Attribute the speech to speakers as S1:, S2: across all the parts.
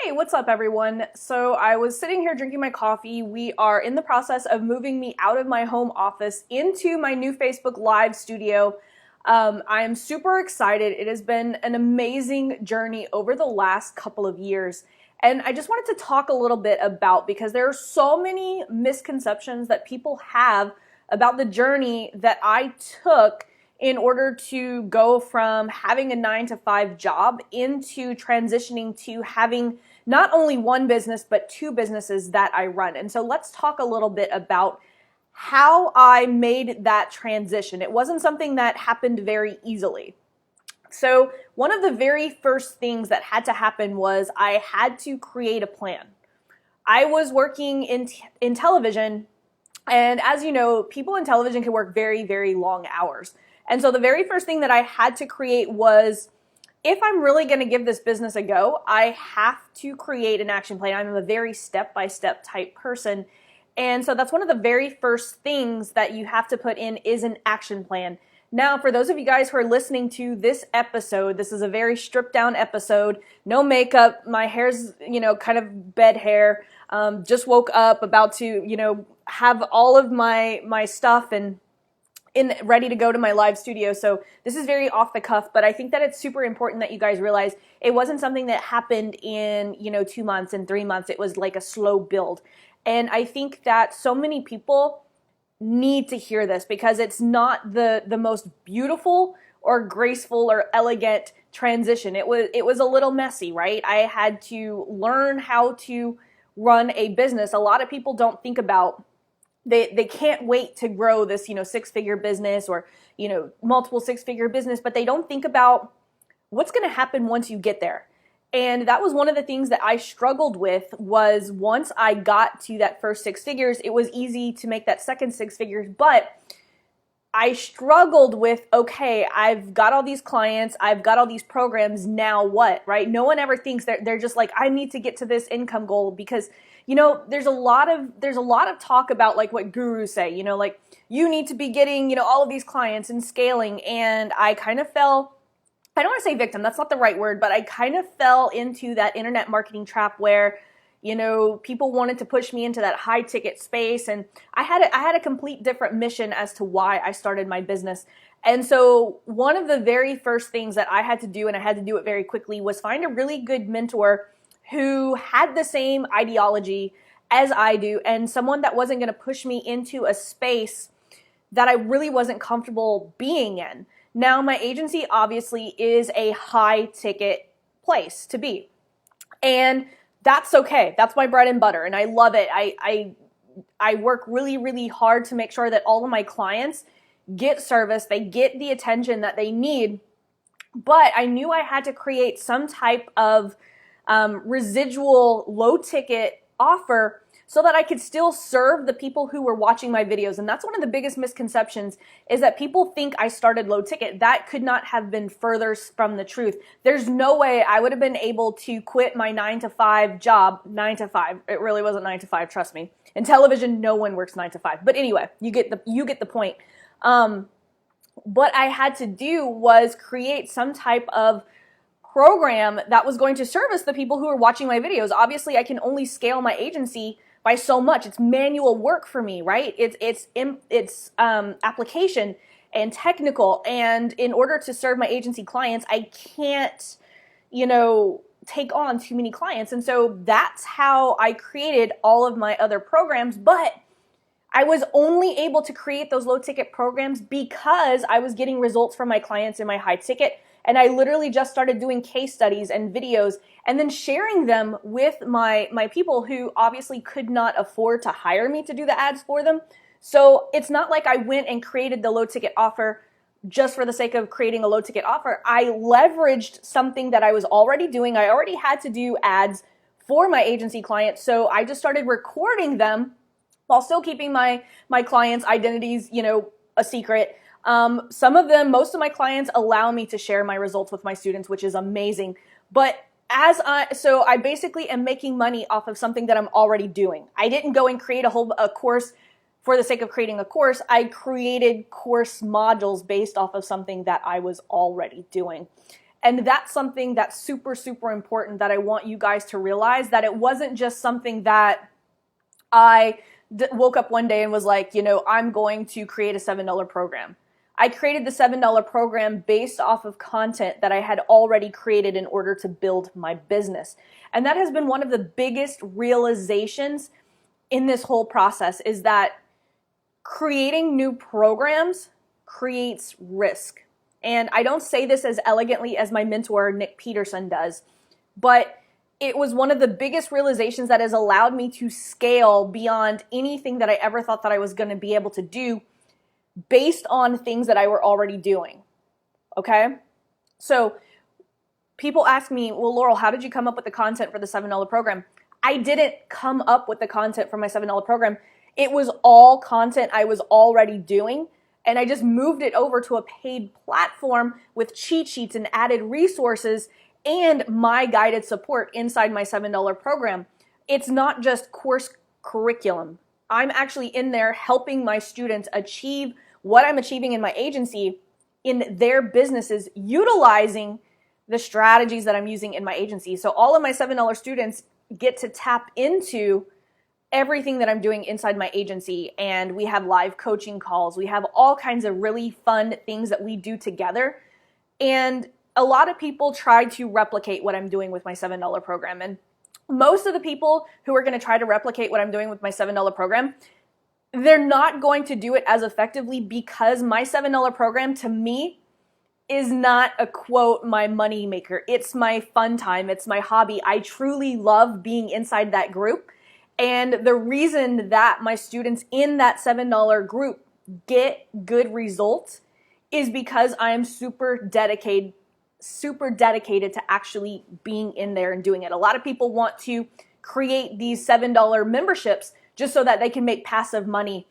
S1: Hey, what's up everyone? So I was sitting here drinking my coffee. We are in the process of moving me out of my home office into my new Facebook Live studio. I am super excited. It has been an amazing journey over the last couple of years. And I just wanted to talk a little bit about, because there are so many misconceptions that people have about the journey that I took in order to go from having a 9-to-5 job into transitioning to having not only one business, but two businesses that I run. And so let's talk a little bit about how I made that transition. It wasn't something that happened very easily. So one of the very first things that had to happen was I had to create a plan. I was working in television, and as you know, people in television can work very, very long hours. And so the very first thing that I had to create was, if I'm really going to give this business a go, I have to create an action plan. I'm a very step-by-step type person. And so that's one of the very first things that you have to put in is an action plan. Now, for those of you guys who are listening to this episode, this is a very stripped down episode. No makeup. My hair's, kind of bed hair. Just woke up, about to, have all of my stuff and ready to go to my live studio. So this is very off the cuff, but I think that it's super important that you guys realize it wasn't something that happened in, 2 months and 3 months. It was like a slow build. And I think that so many people need to hear this, because it's not the most beautiful or graceful or elegant transition. It was a little messy, right? I had to learn how to run a business. A lot of people don't think about, they can't wait to grow this, six-figure business or, multiple six-figure business, but they don't think about what's going to happen once you get there. And that was one of the things that I struggled with. Was once I got to that first six figures, it was easy to make that second six figures, but I struggled with, okay, I've got all these clients, I've got all these programs, now what, right? No one ever thinks that they're just like, I need to get to this income goal, because there's a lot of talk about like what gurus say, like you need to be getting, all of these clients and scaling. And I kind of fell, I don't want to say victim, that's not the right word, but I kind of fell into that internet marketing trap where, people wanted to push me into that high ticket space. And I had a complete different mission as to why I started my business. And so one of the very first things that I had to do, and I had to do it very quickly, was find a really good mentor who had the same ideology as I do, and someone that wasn't going to push me into a space that I really wasn't comfortable being in. Now, my agency obviously is a high ticket place to be, and that's okay. That's my bread and butter, and I love it. I work really, really hard to make sure that all of my clients get service, they get the attention that they need, but I knew I had to create some type of residual low ticket offer so that I could still serve the people who were watching my videos. And that's one of the biggest misconceptions, is that people think I started low ticket. That could not have been further from the truth. There's no way I would have been able to quit my 9-to-5 job, 9-to-5. It really wasn't 9-to-5, trust me. In television, no one works 9-to-5. But anyway, you get the point. What I had to do was create some type of program that was going to service the people who are watching my videos. Obviously, I can only scale my agency by so much. It's manual work for me, right? It's application and technical. And in order to serve my agency clients, I can't, take on too many clients. And so that's how I created all of my other programs. But I was only able to create those low ticket programs because I was getting results from my clients in my high ticket. And I literally just started doing case studies and videos and then sharing them with my people who obviously could not afford to hire me to do the ads for them. So it's not like I went and created the low ticket offer just for the sake of creating a low ticket offer. I leveraged something that I was already doing. I already had to do ads for my agency clients. So I just started recording them while still keeping my clients' identities, a secret. Some of them, most of my clients allow me to share my results with my students, which is amazing. But so I basically am making money off of something that I'm already doing. I didn't go and create a course for the sake of creating a course. I created course modules based off of something that I was already doing. And that's something that's super, super important that I want you guys to realize, that it wasn't just something that I woke up one day and was like, I'm going to create a $7 program. I created the $7 program based off of content that I had already created in order to build my business. And that has been one of the biggest realizations in this whole process, is that creating new programs creates risk. And I don't say this as elegantly as my mentor, Nick Peterson, does, but it was one of the biggest realizations that has allowed me to scale beyond anything that I ever thought that I was going to be able to do based on things that I were already doing. Okay? So people ask me, well, Laurel, how did you come up with the content for the $7 program? I didn't come up with the content for my $7 program. It was all content I was already doing, and I just moved it over to a paid platform with cheat sheets and added resources and my guided support inside my $7 program. It's not just course curriculum. I'm actually in there helping my students achieve what I'm achieving in my agency in their businesses, utilizing the strategies that I'm using in my agency. So all of my $7 students get to tap into everything that I'm doing inside my agency, and we have live coaching calls. We have all kinds of really fun things that we do together. And a lot of people try to replicate what I'm doing with my $7 program. And most of the people who are going to try to replicate what I'm doing with my $7 program, they're not going to do it as effectively, because my $7 program, to me, is not a quote, my money maker. It's my fun time. It's my hobby. I truly love being inside that group. And the reason that my students in that $7 group get good results is because I am super dedicated to actually being in there and doing it. A lot of people want to create these $7 memberships just so that they can make passive money.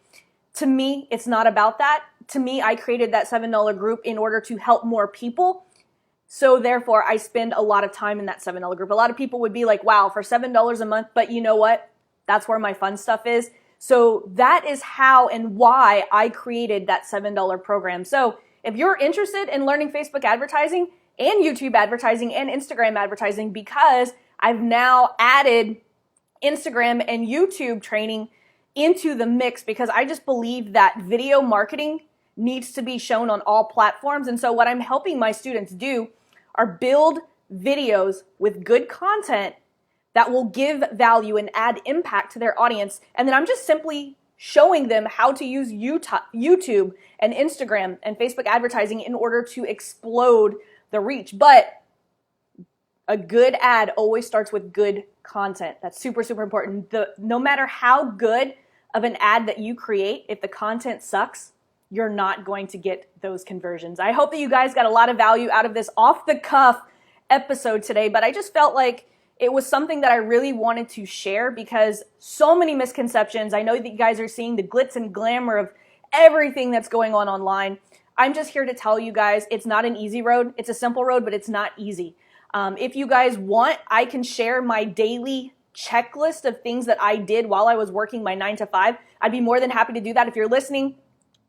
S1: To me, it's not about that. To me, I created that $7 group in order to help more people. So therefore, I spend a lot of time in that $7 group. A lot of people would be like, wow, for $7 a month, but you know what? That's where my fun stuff is. So that is how and why I created that $7 program. So if you're interested in learning Facebook advertising and YouTube advertising and Instagram advertising, because I've now added Instagram and YouTube training into the mix, because I just believe that video marketing needs to be shown on all platforms. And so what I'm helping my students do are build videos with good content that will give value and add impact to their audience. And then I'm just simply showing them how to use YouTube and Instagram and Facebook advertising in order to explode the reach. But a good ad always starts with good content. That's super, super important. No matter how good of an ad that you create, if the content sucks, you're not going to get those conversions. I hope that you guys got a lot of value out of this off-the-cuff episode today, but I just felt like it was something that I really wanted to share, because so many misconceptions. I know that you guys are seeing the glitz and glamour of everything that's going on online. I'm just here to tell you guys, it's not an easy road. It's a simple road, but it's not easy. If you guys want, I can share my daily checklist of things that I did while I was working my 9 to 5. I'd be more than happy to do that. If you're listening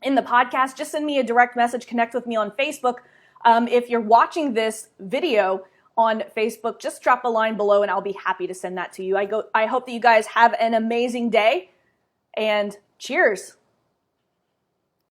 S1: in the podcast, just send me a direct message, connect with me on Facebook. If you're watching this video on Facebook, just drop a line below and I'll be happy to send that to you. I hope that you guys have an amazing day, and cheers.